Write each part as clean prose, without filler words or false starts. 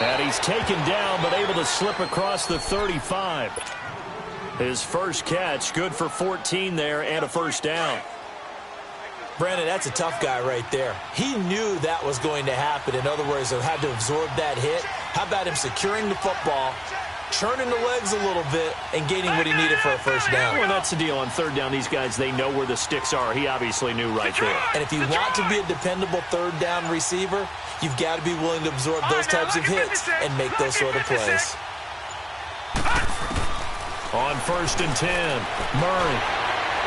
And he's taken down, but able to slip across the 35. His first catch, good for 14 there and a first down. Brandon, that's a tough guy right there. He knew that was going to happen. In other words, he had to absorb that hit. How about him securing the football, churning the legs a little bit, and gaining what he needed for a first down? Well, that's the deal. On third down, these guys, they know where the sticks are. He obviously knew right there. And if you want to be a dependable third down receiver, you've got to be willing to absorb those types of hits and make those sort of plays. On 1st and 10, Murray.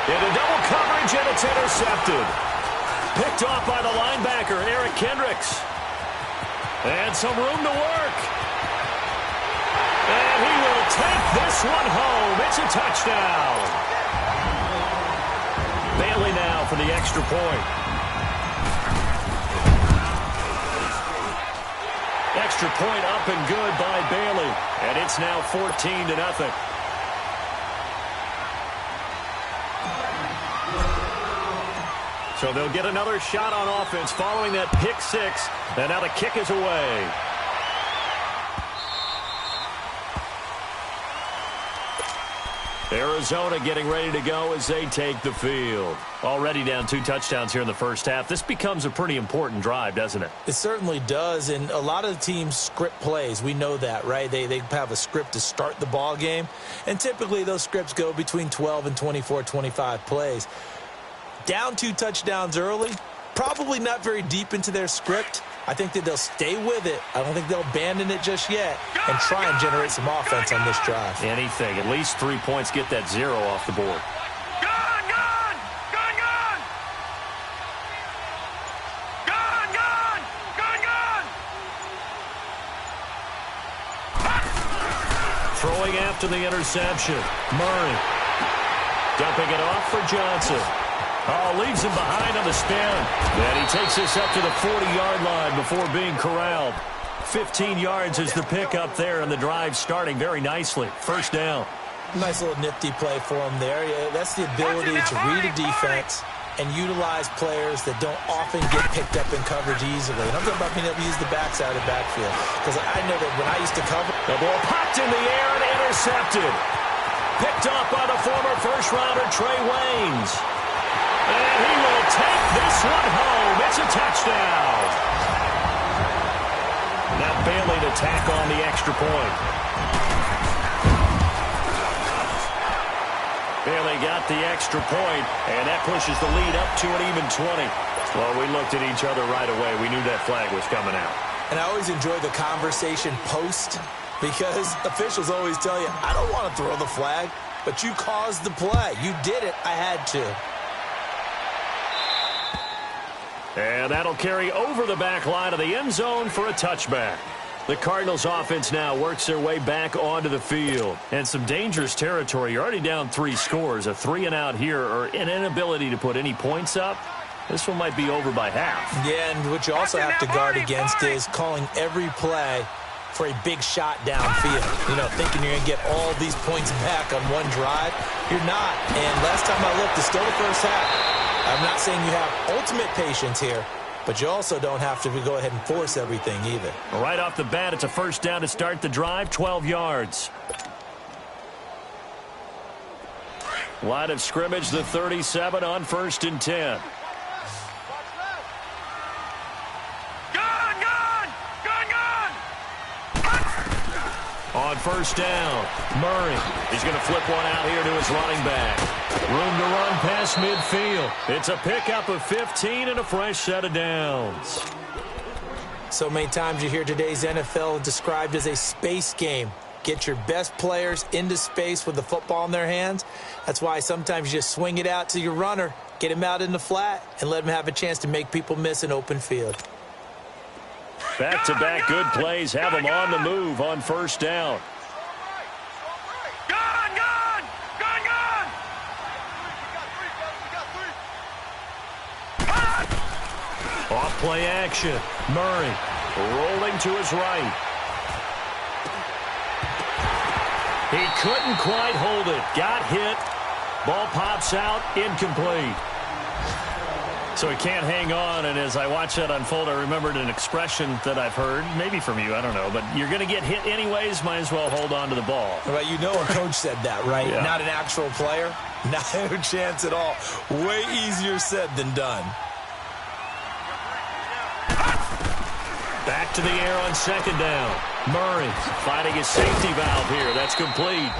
Into double coverage, and it's intercepted. Picked off by the linebacker, Eric Kendricks. And some room to work. And he will take this one home. It's a touchdown. Bailey now for the extra point. Extra point up and good by Bailey. And it's now 14-0. So they'll get another shot on offense following that pick six. And now the kick is away. Arizona getting ready to go as they take the field. Already down 2 touchdowns here in the first half. This becomes a pretty important drive, doesn't it? It certainly does, and a lot of the teams script plays. We know that, right? They have a script to start the ball game, and typically those scripts go between 12 and 24, 25 plays. Down 2 touchdowns early, probably not very deep into their script. I think that they'll stay with it. I don't think they'll abandon it just yet and try and generate some offense on this drive. Anything. At least 3 points, get that 0 off the board. Throwing after the interception. Murray. Dumping it off for Johnson. Oh, leaves him behind on the spin. And he takes this up to the 40-yard line before being corralled. 15 yards is the pickup there, and the drive starting very nicely. First down. Nice little nifty play for him there. Yeah, that's the ability to read a defense and utilize players that don't often get picked up in coverage easily. And I'm talking about being able to use the backside of the backfield. Because I know that when I used to cover... The ball popped in the air and intercepted. Picked off by the former first-rounder Trey Waynes. And he will take this one home. It's a touchdown. Now Bailey to tack on the extra point. Bailey got the extra point, and that pushes the lead up to an even 20. Well, we looked at each other right away. We knew that flag was coming out. And I always enjoy the conversation post because officials always tell you, I don't want to throw the flag, but you caused the play. You did it. I had to. And that'll carry over the back line of the end zone for a touchback. The Cardinals offense now works their way back onto the field. And some dangerous territory. You're already down 3 scores. A 3-and-out here or an inability to put any points up. This one might be over by half. Yeah, and what you also have to guard against is calling every play for a big shot downfield. You know, thinking you're going to get all these points back on one drive. You're not. And last time I looked, it's still the first half. I'm not saying you have ultimate patience here, but you also don't have to go ahead and force everything either. Right off the bat, it's a first down to start the drive, 12 yards. Line of scrimmage, the 37 on 1st and 10. On first down, Murray. He's going to flip one out here to his running back. Room to run past midfield. It's a pickup of 15 and a fresh set of downs. So many times you hear today's NFL described as a space game. Get your best players into space with the football in their hands. That's why sometimes you just swing it out to your runner, get him out in the flat, and let him have a chance to make people miss an open field. Back-to-back good plays have them on the move on first down. Off play action. Murray rolling to his right. He couldn't quite hold it. Got hit. Ball pops out. Incomplete. So he can't hang on, and as I watch that unfold, I remembered an expression that I've heard, maybe from you, I don't know, but you're going to get hit anyways, might as well hold on to the ball. Well, you know a coach said that, right? Yeah. Not an actual player. Not a chance at all. Way easier said than done. Back to the air on second down. Murray finding his safety valve here. That's complete.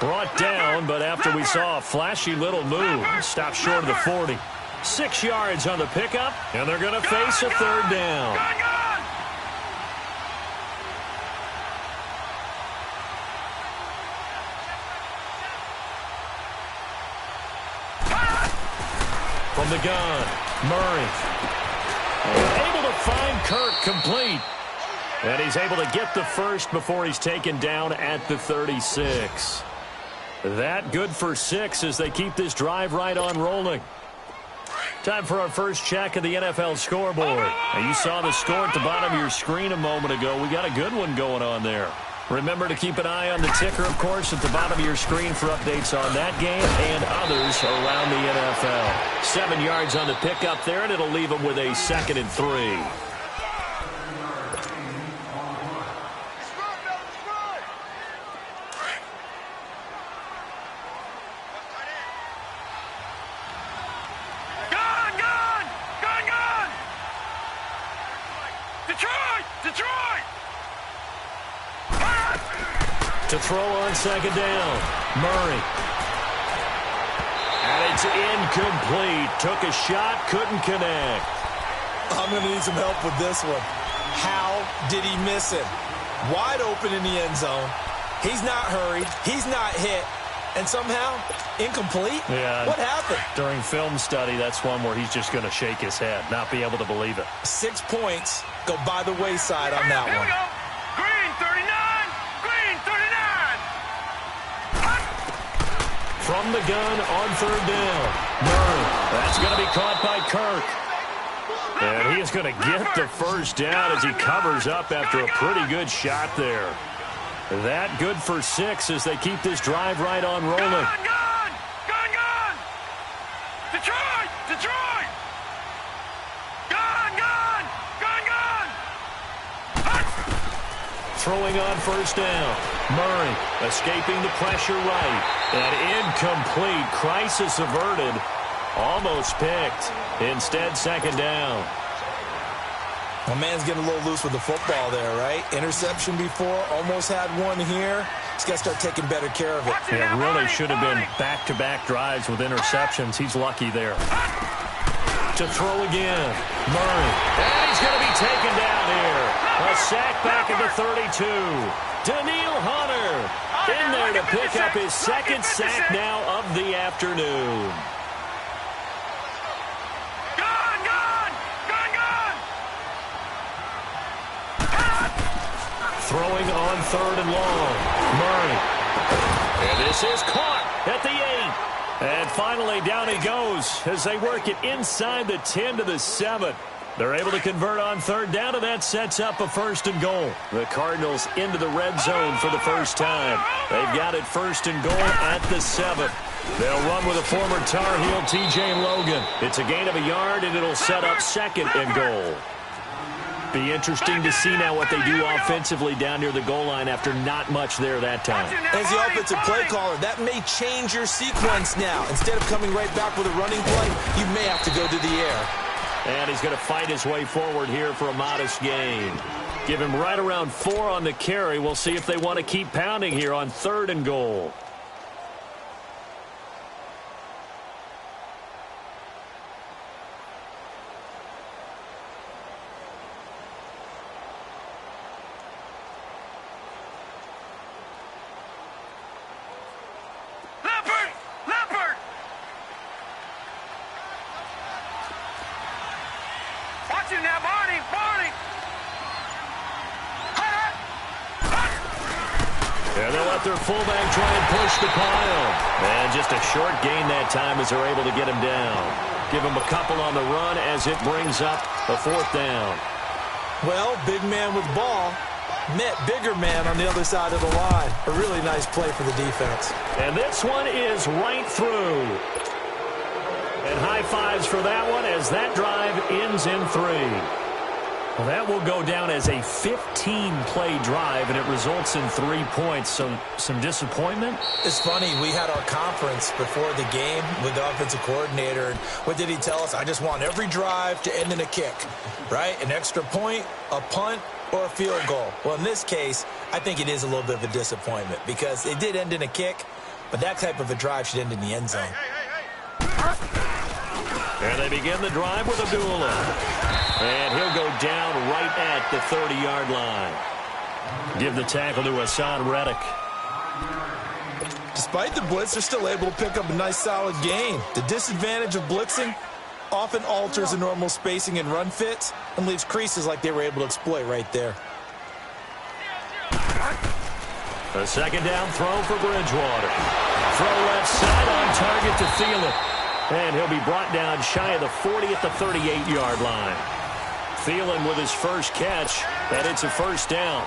Brought down, but after we saw a flashy little move, stopped short of the 40. 6 yards on the pickup, and they're going to face a third down. From the gun, Murray. Able to find Kirk complete. And he's able to get the first before he's taken down at the 36. That good for 6 as they keep this drive right on rolling. Time for our first check of the NFL scoreboard. Now, you saw the score at the bottom of your screen a moment ago. We got a good one going on there. Remember to keep an eye on the ticker, of course, at the bottom of your screen for updates on that game and others around the NFL. 7 yards on the pickup there, and it'll leave them with a 2nd and 3. To throw on second down, Murray. And it's incomplete. Took a shot, couldn't connect. I'm going to need some help with this one. How did he miss it? Wide open in the end zone. He's not hurried. He's not hit. And somehow, incomplete? Yeah. What happened? During film study, that's one where he's just going to shake his head, not be able to believe it. 6 points go by the wayside on that one. Green 39! From the gun on third down. Murray. That's going to be caught by Kirk. And he is going to get the first down as he covers up after a pretty good shot there. That good for 6 as they keep this drive right on rolling. Gun! Detroit! Gun! Throwing on first down. Murray escaping the pressure right. And incomplete. Crisis averted. Almost picked. Instead, second down. My man's getting a little loose with the football there, right? Interception before, almost had one here. He's got to start taking better care of it. Yeah, really should have been back-to-back drives with interceptions. He's lucky there. To throw again. Murray. And he's going to be taken down here. A sack back at the 32. Daniil Hunter in there to pick up his 2nd sack now of the afternoon. Throwing on third and long. Murray. And this is caught at the 8. And finally down he goes as they work it inside the 10 to the 7. They're able to convert on third down, and that sets up a 1st and goal. The Cardinals into the red zone for the first time. They've got it 1st and goal at the 7. They'll run with a former Tar Heel, T.J. Logan. It's a gain of a yard, and it'll set up 2nd and goal. Be interesting to see now what they do offensively down near the goal line after not much there that time. As the offensive play caller, that may change your sequence now. Instead of coming right back with a running play, you may have to go to the air. And he's going to fight his way forward here for a modest gain. Give him right around 4 on the carry. We'll see if they want to keep pounding here on 3rd and goal. And they'll let their fullback try and push the pile. And just a short gain that time as they're able to get him down. Give him a couple on the run as it brings up a 4th down. Well, big man with ball met bigger man on the other side of the line. A really nice play for the defense. And this one is right through. And high fives for that one as that drive ends in 3. Well, that will go down as a 15-play drive, and it results in 3 points. So some disappointment? It's funny. We had our conference before the game with the offensive coordinator. And what did he tell us? I just want every drive to end in a kick, right? An extra point, a punt, or a field goal. Well, in this case, I think it is a little bit of a disappointment because it did end in a kick, but that type of a drive should end in the end zone. And they begin the drive with Abdullah. And he'll go down right at the 30-yard line. Give the tackle to Hassan Reddick. Despite the blitz, they're still able to pick up a nice, solid gain. The disadvantage of blitzing often alters the normal spacing and run fits and leaves creases like they were able to exploit right there. A second down throw for Bridgewater. Throw left side on target to Thielen. And he'll be brought down shy of the 40 at the 38-yard line. Thielen with his first catch, and it's a first down.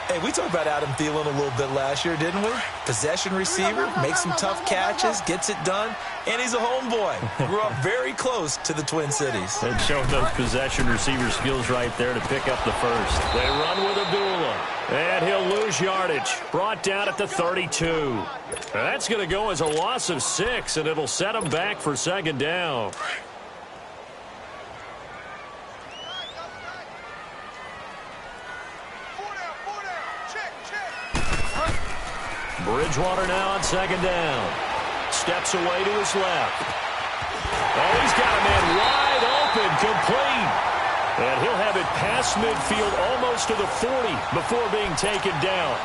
Hey, we talked about Adam Thielen a little bit last year, didn't we? Possession receiver, makes some tough catches, gets it done, and he's a homeboy. Grew up very close to the Twin Cities. And showing those possession receiver skills right there to pick up the first. They run with Abdullah, and he'll lose yardage. Brought down at the 32. That's going to go as a loss of 6, and it'll set him back for second down. Bridgewater now on second down. Steps away to his left. Oh, he's got a man wide open, complete. And he'll have it past midfield almost to the 40 before being taken down.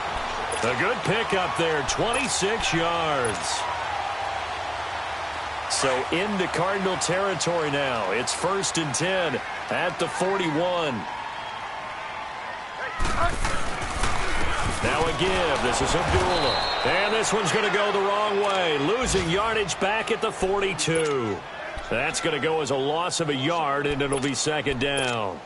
A good pickup there, 26 yards. So into Cardinal territory now. It's 1st and 10 at the 41. Now a give. This is Abdullah. And this one's going to go the wrong way. Losing yardage back at the 42. That's going to go as a loss of a yard, and it'll be second down.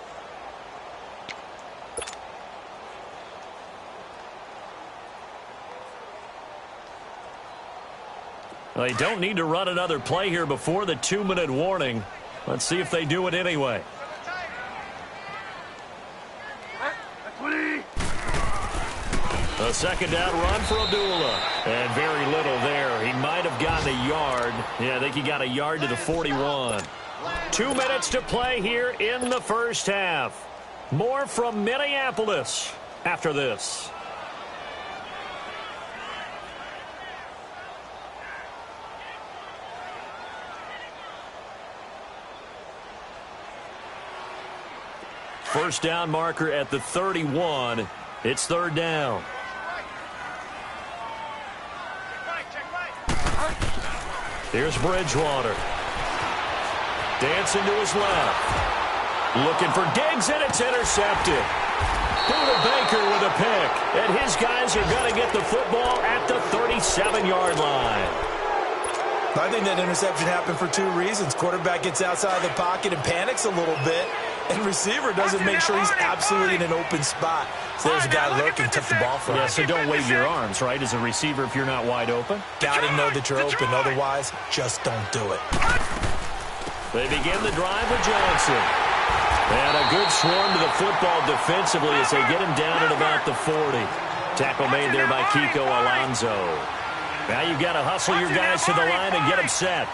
Well, they don't need to run another play here before the 2-minute warning. Let's see if they do it anyway. A second down run for Abdullah. And very little there. He might have gotten a yard. Yeah, I think he got a yard to the 41. 2 minutes to play here in the first half. More from Minneapolis after this. First down marker at the 31. It's third down. Here's Bridgewater. Dancing to his left. Looking for Diggs, and it's intercepted. Buda Baker with a pick. And his guys are going to get the football at the 37-yard line. I think that interception happened for 2 reasons. Quarterback gets outside the pocket and panics a little bit. And receiver doesn't make sure he's absolutely in an open spot. So there's a guy lurking, took the ball from him. Yeah, so don't wave your arms, right, as a receiver if you're not wide open. Got to know that you're open. Otherwise, just don't do it. They begin the drive with Johnson. And a good swarm to the football defensively as they get him down at about the 40. Tackle made there by Kiko Alonso. Now you've got to hustle your guys to the line and get them set.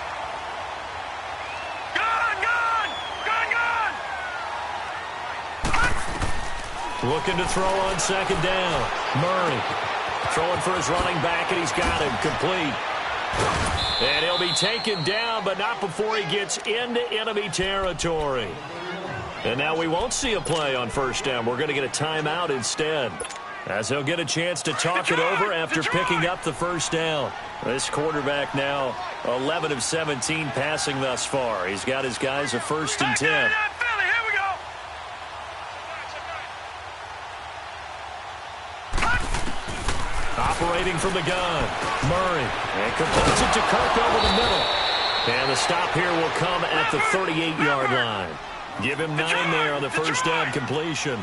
Looking to throw on second down. Murray throwing for his running back, and he's got him complete. And he'll be taken down, but not before he gets into enemy territory. And now we won't see a play on first down. We're going to get a timeout instead, as he'll get a chance to talk it over after picking up the first down. This quarterback now 11 of 17 passing thus far. He's got his guys a 1st and 10. Operating from the gun, Murray, and completes it to Kirk over the middle. And the stop here will come at the 38-yard line. Give him 9 there on the first down completion.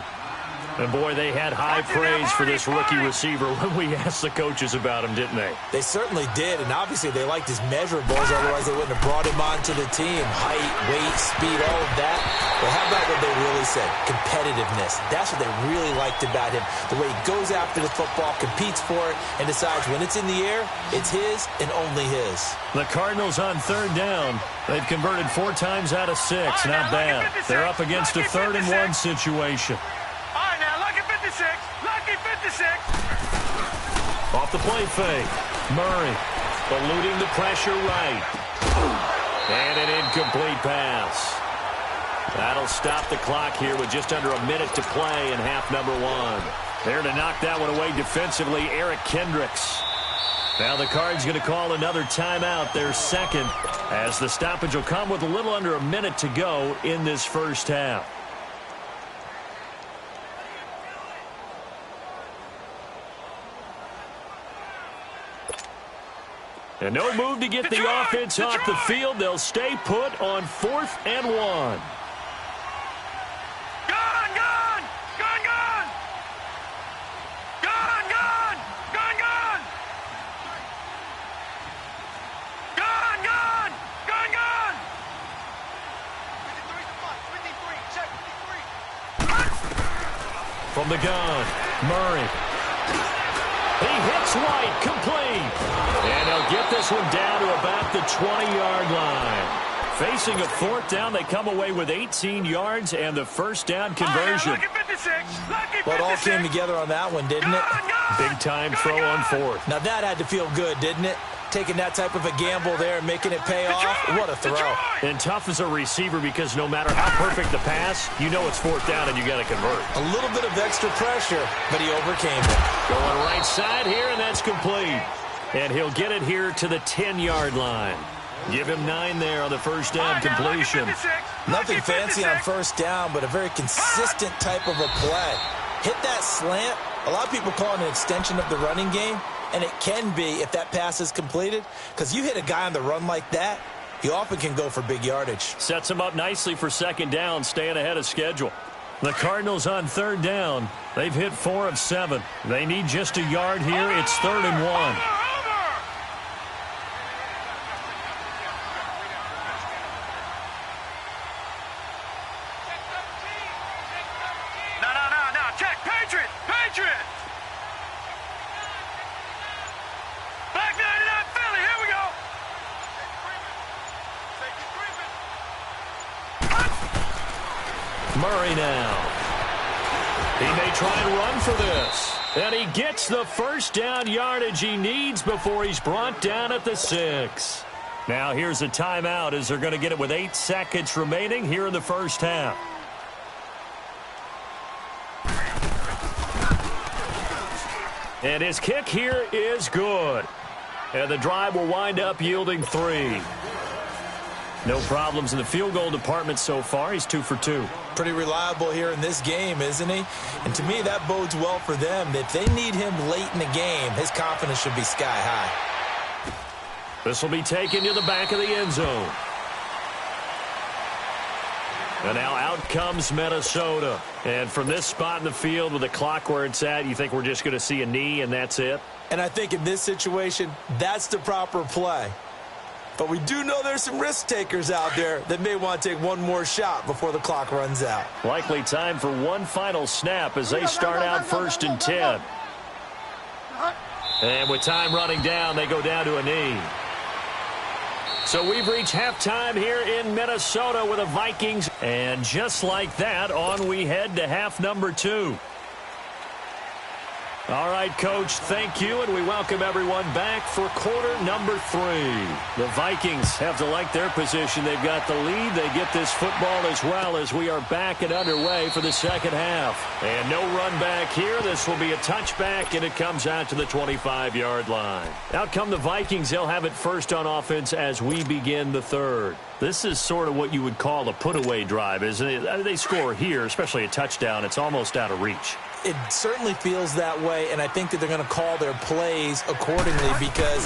And, boy, they had high praise for this rookie receiver when we asked the coaches about him, didn't they? They certainly did, and obviously they liked his measurables, otherwise they wouldn't have brought him onto the team. Height, weight, speed, all of that. But how about what they really said? Competitiveness. That's what they really liked about him. The way he goes after the football, competes for it, and decides when it's in the air, it's his and only his. The Cardinals on third down. They've converted 4 times out of 6. Not bad. They're up against a 3rd-and-1 situation. Lucky 56. Off the play fake. Murray eluding the pressure right. And an incomplete pass. That'll stop the clock here with just under a minute to play in half number 1. There to knock that one away defensively, Eric Kendricks. Now the Cards going to call another timeout, their 2nd, as the stoppage will come with a little under a minute to go in this first half. And no move to get the offense off the field. They'll stay put on 4th and 1. Gone! Gone! Gone! Gone! Gone! Gone! Gone! Gone! Gone! Gone! Gone! Gone! 53 check 53. From the gun, Murray. He hits White, complete. And they'll get this one down to about the 20-yard line. Facing a 4th down, they come away with 18 yards and the first down conversion. Lucky 56. Lucky 56. Well, it all came together on that one, didn't it? Big-time throw on 4th. Now that had to feel good, didn't it? Taking that type of a gamble there and making it pay off. What a throw. And tough as a receiver because no matter how perfect the pass, you know it's 4th down and you got to convert. A little bit of extra pressure, but he overcame it. Going right side here, and that's complete. And he'll get it here to the 10-yard line. Give him 9 there on the first down completion. Nothing fancy on first down, but a very consistent type of a play. Hit that slant. A lot of people call it an extension of the running game, and it can be if that pass is completed, because you hit a guy on the run like that, he often can go for big yardage. Sets him up nicely for 2nd down, staying ahead of schedule. The Cardinals on 3rd down. They've hit 4 of 7. They need just a yard here. It's 3rd and 1. No. Check. Patriot. Black 99 Philly. Here we go. Murray now. He may try and run for this. And he gets the first down yardage he needs before he's brought down at the 6. Now here's a timeout as they're going to get it with 8 seconds remaining here in the first half. And his kick here is good. And the drive will wind up yielding 3. No problems in the field goal department so far. He's 2 for 2. Pretty reliable here in this game, isn't he? And to me, that bodes well for them. If they need him late in the game, his confidence should be sky high. This will be taken to the back of the end zone. And now out comes Minnesota. And from this spot in the field with the clock where it's at, you think we're just going to see a knee and that's it? And I think in this situation, that's the proper play. But we do know there's some risk takers out there that may want to take one more shot before the clock runs out. Likely time for one final snap as they start out 1st and 10. And with time running down, they go down to a knee. So we've reached halftime here in Minnesota with the Vikings. And just like that, on we head to half number 2. All right, Coach, thank you, and we welcome everyone back for quarter number 3. The Vikings have to like their position. They've got the lead. They get this football as well as we are back and underway for the second half. And no run back here. This will be a touchback, and it comes out to the 25-yard line. Out come the Vikings. They'll have it first on offense as we begin the 3rd. This is sort of what you would call a put-away drive, isn't it? They score here, especially a touchdown. It's almost out of reach. It certainly feels that way, and I think that they're going to call their plays accordingly because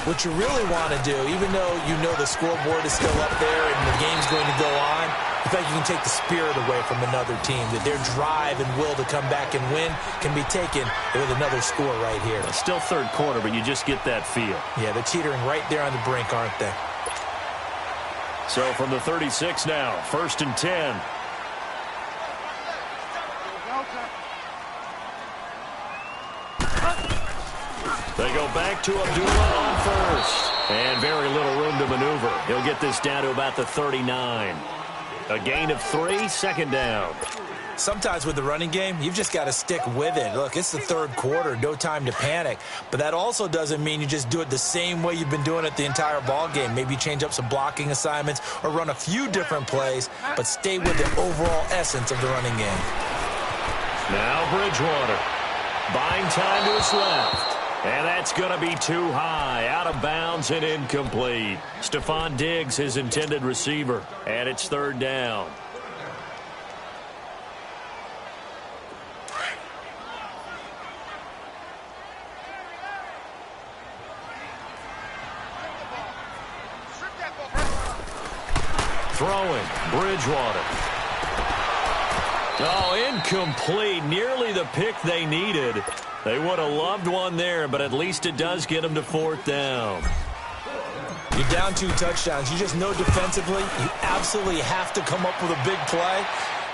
what you really want to do, even though you know the scoreboard is still up there and the game's going to go on, if feel like you can take the spirit away from another team, that their drive and will to come back and win can be taken with another score right here. It's still third quarter, but you just get that feel. Yeah, they're teetering right there on the brink, aren't they? So from the 36 now, 1st and 10. They go back to Abdullah on first. And very little room to maneuver. He'll get this down to about the 39. A gain of 3, 2nd down. Sometimes with the running game, you've just got to stick with it. Look, it's the third quarter, no time to panic. But that also doesn't mean you just do it the same way you've been doing it the entire ball game. Maybe change up some blocking assignments or run a few different plays, but stay with the overall essence of the running game. Now Bridgewater. Buying time to his left. And that's going to be too high, out of bounds and incomplete. Stephon Diggs, his intended receiver, and it's 3rd down. Throwing, Bridgewater. Oh, incomplete, nearly the pick they needed. They would have loved one there, but at least it does get them to 4th down. You're down 2 touchdowns. You just know defensively you absolutely have to come up with a big play.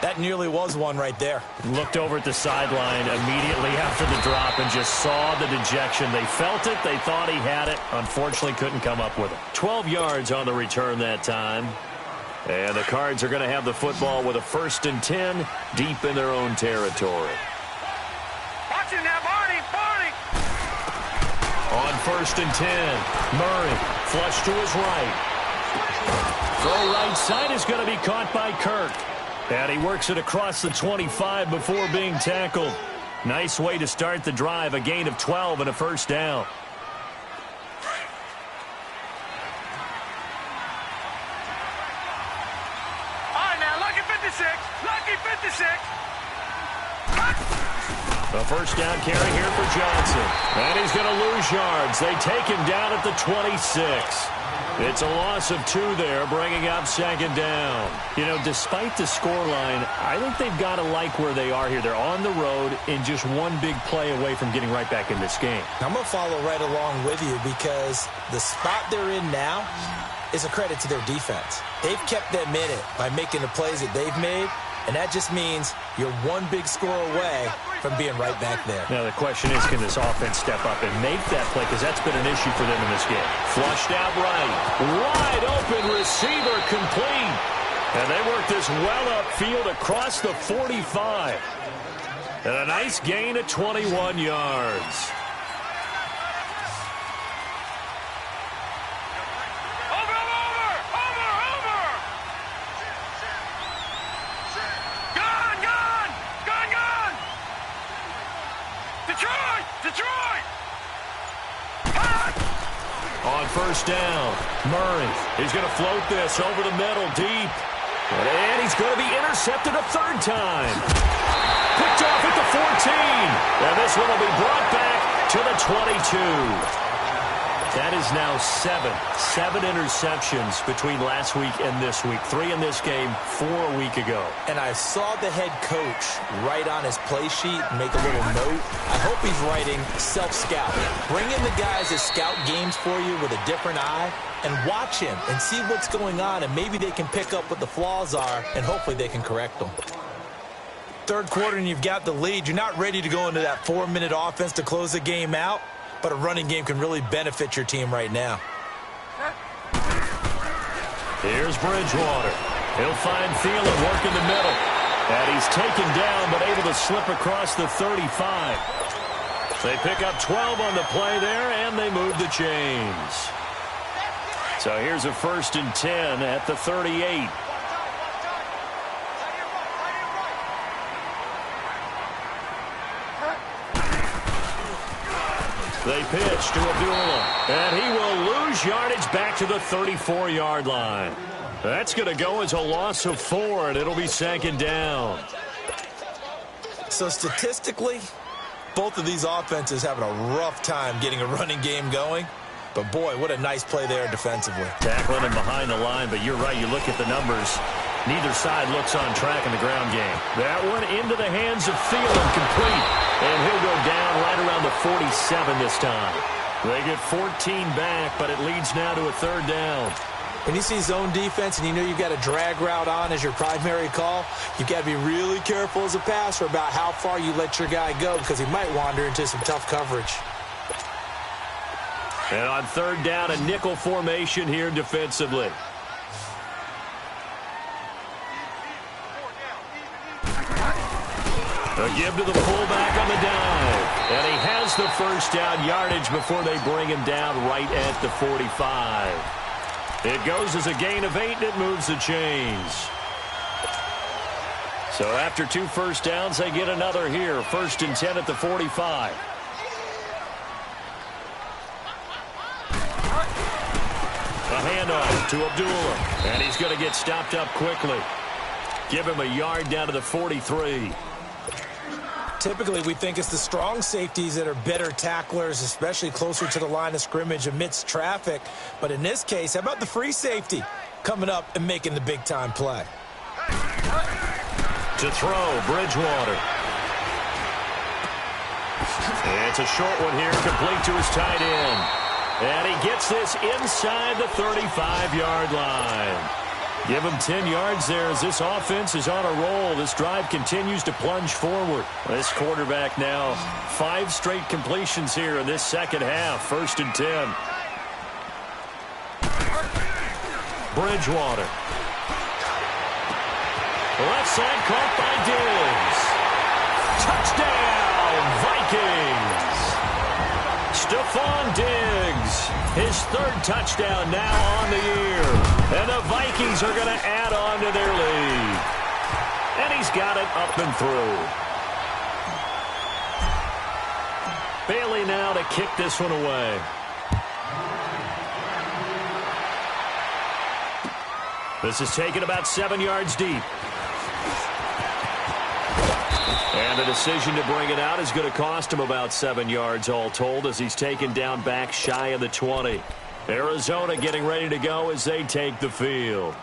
That nearly was one right there. Looked over at the sideline immediately after the drop and just saw the dejection. They felt it. They thought he had it. Unfortunately, couldn't come up with it. 12 yards on the return that time. And the Cards are going to have the football with a 1st and 10 deep in their own territory. Watch it now, Barney! On 1st and 10, Murray flush to his right. Throw right side is going to be caught by Kirk. And he works it across the 25 before being tackled. Nice way to start the drive, a gain of 12 and a 1st down. All right, now, lucky 56. Lucky 56. A 1st down carry here for Johnson. And he's going to lose yards. They take him down at the 26. It's a loss of 2 there, bringing up 2nd down. You know, despite the scoreline, I think they've got to like where they are here. They're on the road and just one big play away from getting right back in this game. I'm going to follow right along with you because the spot they're in now is a credit to their defense. They've kept them in it by making the plays that they've made, and that just means you're one big score away from being right back there. Now the question is, can this offense step up and make that play? Because that's been an issue for them in this game. Flushed out right. Wide open receiver complete. And they work this well upfield across the 45. And a nice gain of 21 yards. Detroit! On 1st down, Murray. He's going to float this over the middle deep. And he's going to be intercepted a 3rd time. Picked off at the 14. And this one will be brought back to the 22. That is now 7 interceptions between last week and this week. 3 in this game, 4 a week ago. And I saw the head coach write on his play sheet, make a little note. I hope he's writing self-scout. Bring in the guys that scout games for you with a different eye and watch him and see what's going on, and maybe they can pick up what the flaws are, and hopefully they can correct them. Third quarter and you've got the lead. You're not ready to go into that 4-minute offense to close the game out, but a running game can really benefit your team right now. Here's Bridgewater. He'll find Thielen work in the middle. And he's taken down, but able to slip across the 35. They pick up 12 on the play there, and they move the chains. So here's a 1st and 10 at the 38. They pitch to Abdullah, and he will lose yardage back to the 34-yard line. That's going to go as a loss of 4, and it'll be 2nd down. So statistically, both of these offenses having a rough time getting a running game going. But, boy, what a nice play there defensively. Tackling him behind the line, but you're right. You look at the numbers. Neither side looks on track in the ground game. That one into the hands of Thielen, complete. And he'll go down right around the 47 this time. They get 14 back, but it leads now to a third down. When you see zone defense and you know you've got a drag route on as your primary call, you've got to be really careful as a passer about how far you let your guy go because he might wander into some tough coverage. And on third down, a nickel formation here defensively. A give to the fullback on the dive. And he has the first down yardage before they bring him down right at the 45. It goes as a gain of 8, and it moves the chains. So after 2 first downs, they get another here. 1st and 10 at the 45. A handoff to Abdullah. And he's going to get stopped up quickly. Give him a yard down to the 43. Typically, we think it's the strong safeties that are better tacklers, especially closer to the line of scrimmage amidst traffic. But in this case, how about the free safety coming up and making the big-time play? To throw, Bridgewater. It's a short one here, complete to his tight end. And he gets this inside the 35-yard line. Give him 10 yards there as this offense is on a roll. This drive continues to plunge forward. This quarterback now 5 straight completions here in this second half. 1st and 10. Bridgewater. Left side caught by Diggs. Touchdown, Vikings. Stephon Diggs. His 3rd touchdown now on the year. And the Vikings are going to add on to their lead. And he's got it up and through. Bailey now to kick this one away. This is taken about 7 yards deep. And the decision to bring it out is going to cost him about 7 yards all told as he's taken down back shy of the 20. Arizona getting ready to go as they take the field.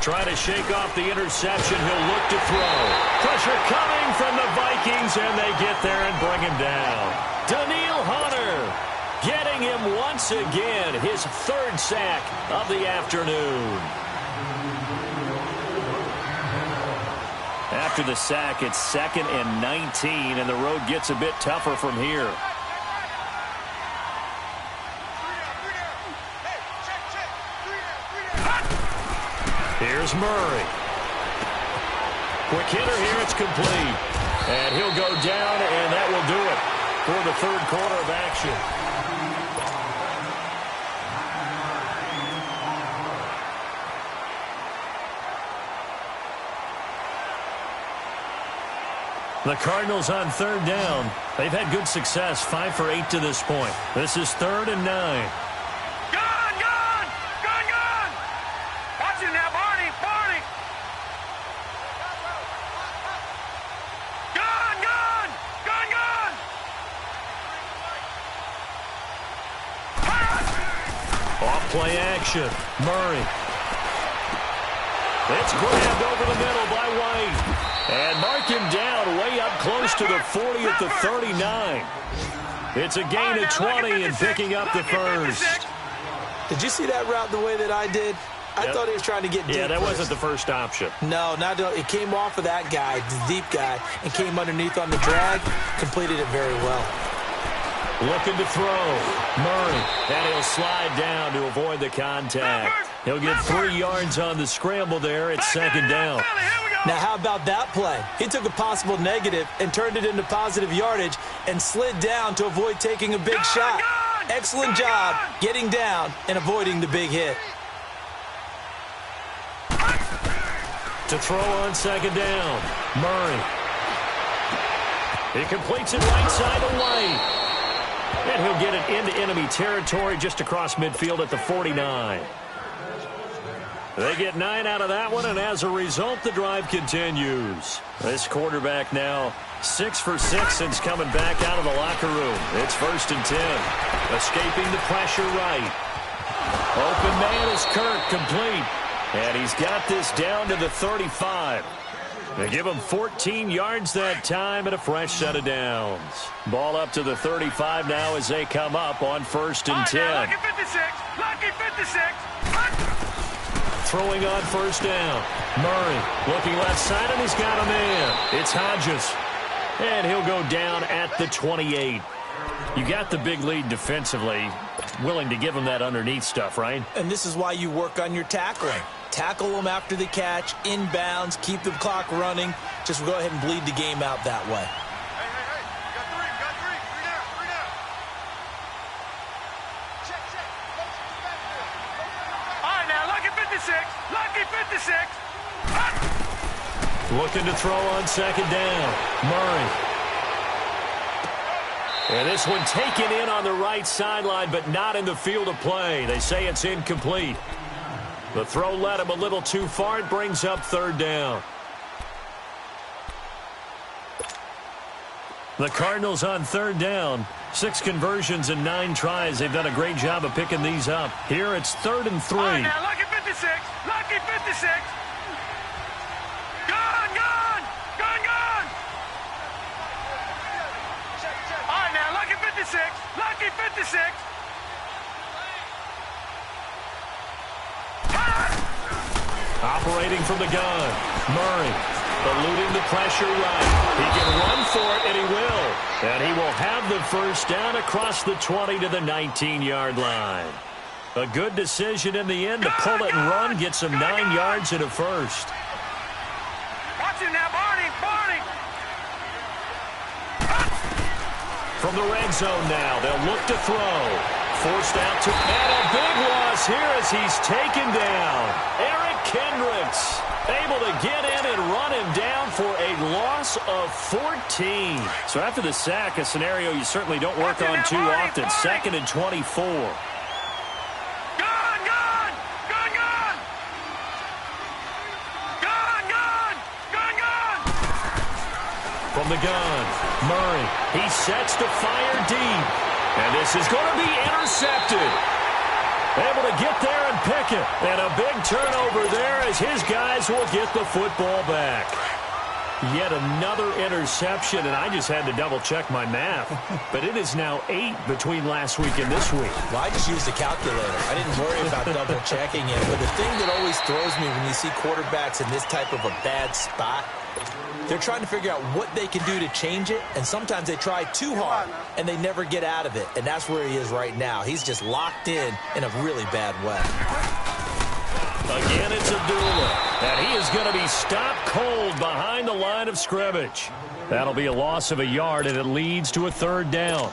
Trying to shake off the interception. He'll look to throw. Pressure coming from the Vikings, and they get there and bring him down. Daniil Hunter getting him once again, his 3rd sack of the afternoon. After the sack, it's 2nd and 19, and the road gets a bit tougher from here. Here's Murray. Quick hitter here, it's complete. And he'll go down, and that will do it for the 3rd quarter of action. The Cardinals on 3rd down. They've had good success, 5 for 8 to this point. This is 3rd and 9. Gone! Watch it now, Barney! Gone! Off play action. Murray. It's grabbed over the middle by White. And mark him down way up close to the 40 at the 39. It's a gain of 20 and picking up the 1st. Did you see that route the way that I did? I thought he was trying to get deep. Yeah, that first. wasn't the first option. No, it came off of that guy, the deep guy, and came underneath on the drag. Completed it very well. Looking to throw. Murray. And he'll slide down to avoid the contact. He'll get 3 yards on the scramble there. It's 2nd down. Now, how about that play? He took a possible negative and turned it into positive yardage and slid down to avoid taking a big shot. Excellent job getting down and avoiding the big hit. To throw on 2nd down. Murray. He completes it right side to White. And he'll get it into enemy territory just across midfield at the 49. They get 9 out of that one, and as a result, the drive continues. This quarterback now 6 for 6 since coming back out of the locker room. It's 1st and 10. Escaping the pressure right. Open man is Kirk, complete. And he's got this down to the 35. They give him 14 yards that time and a fresh set of downs. Ball up to the 35 now as they come up on 1st and 10. Lucky 56. Lucky 56. Throwing on 1st down. Murray looking left side, and he's got a man. It's Hodges. And he'll go down at the 28. You got the big lead defensively. Willing to give him that underneath stuff, right? And this is why you work on your tackling. Tackle them after the catch, inbounds, keep the clock running. Just go ahead and bleed the game out that way. Hey. You got three. Three down. Check. All right, now, lucky 56. Lucky 56. Looking to throw on 2nd down. Murray. And this one taken in on the right sideline, but not in the field of play. They say it's incomplete. The throw led him a little too far. It brings up 3rd down. The Cardinals on 3rd down. 6 conversions and 9 tries. They've done a great job of picking these up. Here it's 3rd and 3. All right, now, lucky 56. Lucky 56. Gone. All right, now, lucky 56. Lucky 56. Operating from the gun. Murray eluding the pressure right. He can run for it, and he will. And he will have the 1st down across the 20 to the 19-yard line. A good decision in the end to pull it and run. Gets him 9 yards and a 1st. Watch him now, Barney. From the red zone now, they'll look to throw. Forced out to, and a big loss here as he's taken down. Eric Kendricks able to get in and run him down for a loss of 14. So after the sack, a scenario you certainly don't work on too often. 2nd and 24. Gone. From the gun, Murray, he sets to fire deep. And this is going to be intercepted. Able to get there and pick it. And a big turnover there as his guys will get the football back. Yet another interception, and I just had to double-check my math. But it is now 8 between last week and this week. Well, I just used a calculator. I didn't worry about double-checking it. But the thing that always throws me when you see quarterbacks in this type of a bad spot, they're trying to figure out what they can do to change it, and sometimes they try too hard, and they never get out of it. And that's where he is right now. He's just locked in a really bad way. Again, it's Abdullah, and he is going to be stopped cold behind the line of scrimmage. That'll be a loss of a yard, and it leads to a 3rd down.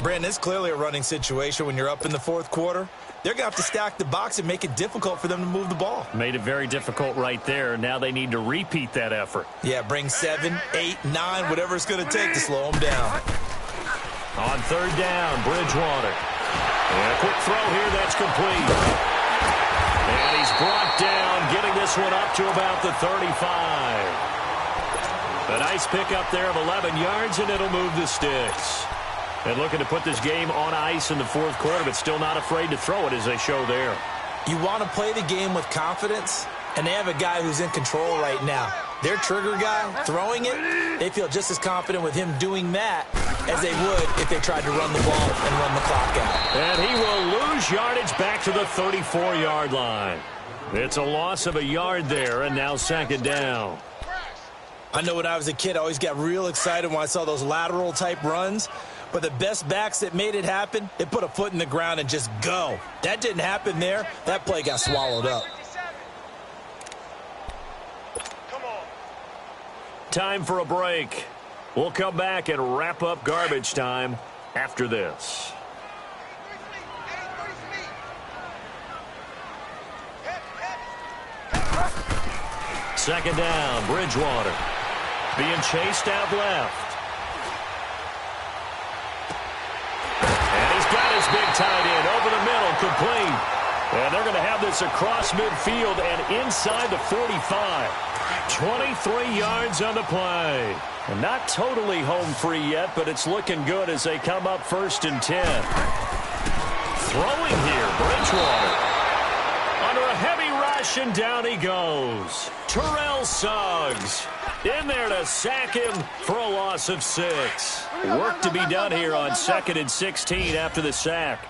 Brandon, it's clearly a running situation when you're up in the 4th quarter. They're going to have to stack the box and make it difficult for them to move the ball. Made it very difficult right there. Now they need to repeat that effort. Yeah, bring 7, 8, 9, whatever it's going to take to slow them down. On 3rd down, Bridgewater. And a quick throw here, that's complete. And he's brought down, getting this one up to about the 35. A nice pickup there of 11 yards, and it'll move the sticks. And looking to put this game on ice in the 4th quarter, but still not afraid to throw it as they show there. You want to play the game with confidence, and they have a guy who's in control right now. Their trigger guy, throwing it, they feel just as confident with him doing that as they would if they tried to run the ball and run the clock out. And he will lose yardage back to the 34-yard line. It's a loss of a yard there, and now 2nd down. I know when I was a kid, I always got real excited when I saw those lateral-type runs. But the best backs that made it happen, they put a foot in the ground and just go. That didn't happen there. That play got swallowed up. Time for a break. We'll come back and wrap up garbage time after this. Second down, Bridgewater. Being chased out left. And he's got his big tight end over the middle, complete. And they're going to have this across midfield and inside the 45. 23 yards on the play. And not totally home free yet, but it's looking good as they come up 1st and 10. Throwing here, Bridgewater. Under a heavy rush, and down he goes. Terrell Suggs in there to sack him for a loss of 6. Work to be done here on 2nd and 16 after the sack.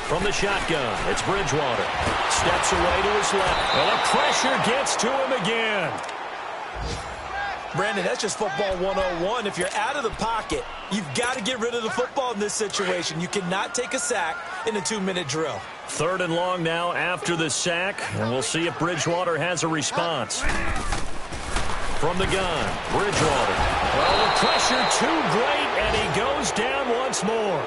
From the shotgun, it's Bridgewater. Steps away to his left, and the pressure gets to him again. Brandon, that's just football 101. If you're out of the pocket, you've got to get rid of the football in this situation. You cannot take a sack in a 2-minute drill. 3rd and long now after the sack, and we'll see if Bridgewater has a response. From the gun, Bridgewater. Well, the pressure too great, and he goes down once more.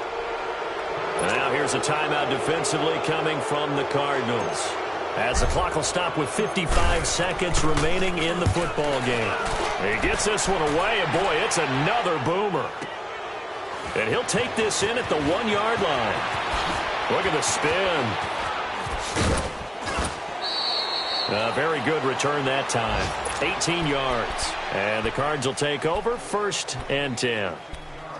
Now here's a timeout defensively coming from the Cardinals, as the clock will stop with 55 seconds remaining in the football game. He gets this one away, and boy, it's another boomer. And he'll take this in at the 1-yard line. Look at the spin. Very good return that time. 18 yards. And the Cards will take over 1st and 10.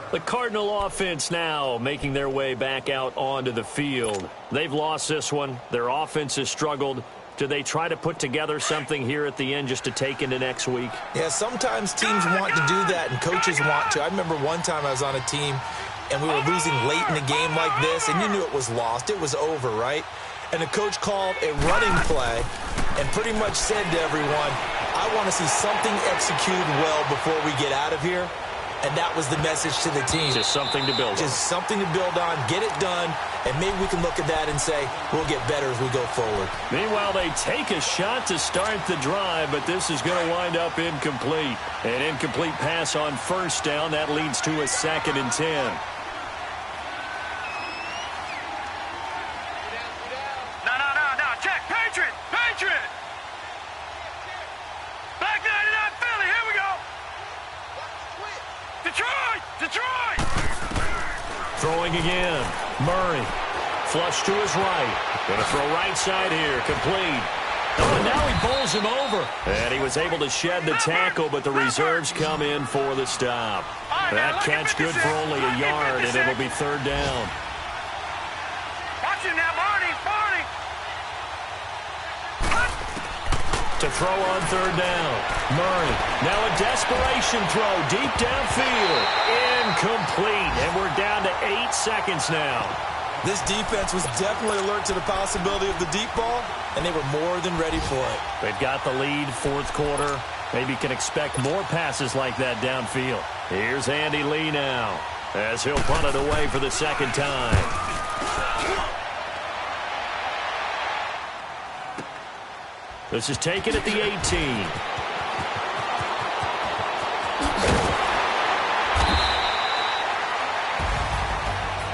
The Cardinal offense now making their way back out onto the field. They've lost this one. Their offense has struggled. Do they try to put together something here at the end just to take into next week? Yeah, sometimes teams want to do that and coaches want to. I remember one time I was on a team and we were losing late in the game like this, and you knew it was lost. It was over, right? And the coach called a running play and pretty much said to everyone, I want to see something executed well before we get out of here. And that was the message to the team. Just something to build on. Just something to build on, get it done, and maybe we can look at that and say, we'll get better as we go forward. Meanwhile, they take a shot to start the drive, but this is going to wind up incomplete. An incomplete pass on 1st down. That leads to a 2nd and 10. No. Check. Patriot. Back 99 Philly. Here we go. Detroit! Throwing again. Murray. Flush to his right. Going to throw right side here. Complete. Oh, and now he bowls him over. And he was able to shed the tackle, but the reserves come in for the stop. That catch good for only a yard, and it'll be 3rd down. Watch it now, Barney. To throw on 3rd down. Murray. Now a desperation throw deep downfield. Incomplete. And we're down to 8 seconds now. This defense was definitely alert to the possibility of the deep ball, and they were more than ready for it. They've got the lead 4th quarter. Maybe can expect more passes like that downfield. Here's Andy Lee now, as he'll punt it away for the 2nd time. This is taken at the 18.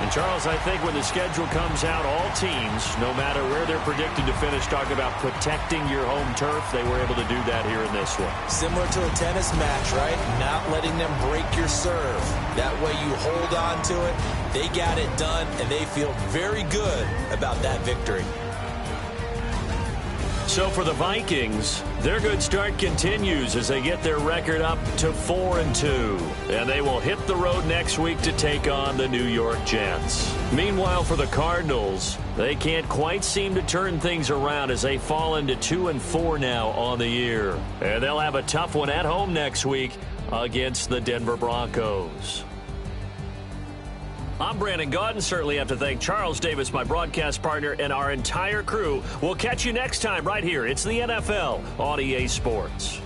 And, Charles, I think when the schedule comes out, all teams, no matter where they're predicted to finish, talk about protecting your home turf. They were able to do that here in this one. Similar to a tennis match, right? Not letting them break your serve. That way you hold on to it. They got it done, and they feel very good about that victory. So for the Vikings, their good start continues as they get their record up to 4-2. And they will hit the road next week to take on the New York Jets. Meanwhile, for the Cardinals, they can't quite seem to turn things around as they fall into 2-4 now on the year. And they'll have a tough one at home next week against the Denver Broncos. I'm Brandon Gaudin. Certainly have to thank Charles Davis, my broadcast partner, and our entire crew. We'll catch you next time right here. It's the NFL on EA Sports.